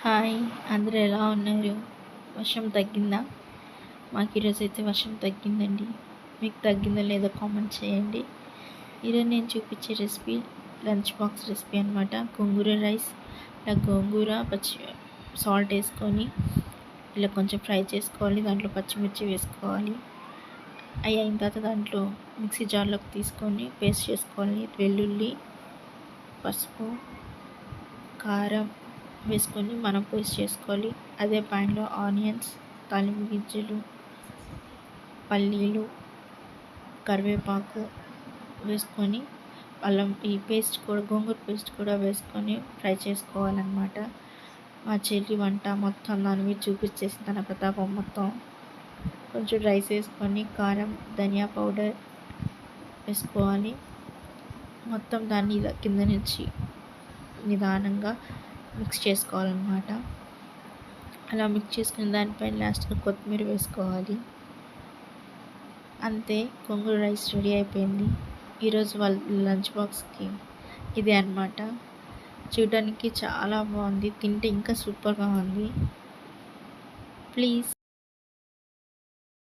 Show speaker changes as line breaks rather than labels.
Hi! అందరూ ఎలా ఉన్నారు? వర్షం తగ్గిందా? మాకు ఈరోజైతే వర్షం తగ్గిందండి. మీకు తగ్గిందో లేదో కామెంట్ చేయండి. ఈరోజు నేను చూపించే రెసిపీ లంచ్ బాక్స్ రెసిపీ అనమాట. గోంగూర రైస్. ఇలా గోంగూర సాల్ట్ వేసుకొని ఇలా కొంచెం ఫ్రై చేసుకోవాలి. దాంట్లో పచ్చిమిర్చి వేసుకోవాలి. అవి అయిన తర్వాత దాంట్లో మిక్సీ జార్లోకి తీసుకొని పేస్ట్ చేసుకోవాలి. వెల్లుల్లి, పసుపు, కారం వేసుకొని మనం పేస్ట్ చేసుకోవాలి. అదే ప్యాన్లో ఆనియన్స్, తాలింపు గింజలు, పల్లీలు, కరివేపాకు వేసుకొని అల్లం ఈ పేస్ట్ కూడా గోంగూర పేస్ట్ కూడా వేసుకొని ఫ్రై చేసుకోవాలన్నమాట. మా చెల్లి వంట మొత్తం దాని మీద చూపించేసి తన ప్రతాపం మొత్తం. కొంచెం రైస్ వేసుకొని కారం, ధనియా పౌడర్ వేసుకోవాలి. మొత్తం దాన్ని కింద నుంచి నిదానంగా మిక్స్ చేసుకోవాలన్నమాట. అలా మిక్స్ చేసుకున్న దానిపైన లాస్ట్గా కొత్తిమీర వేసుకోవాలి. అంతే, గోంగూర రైస్ రెడీ అయిపోయింది. ఈరోజు వాళ్ళ లంచ్ బాక్స్కి ఇదే అన్నమాట. చూడడానికి చాలా బాగుంది, తింటే ఇంకా సూపర్గా ఉంది. ప్లీజ్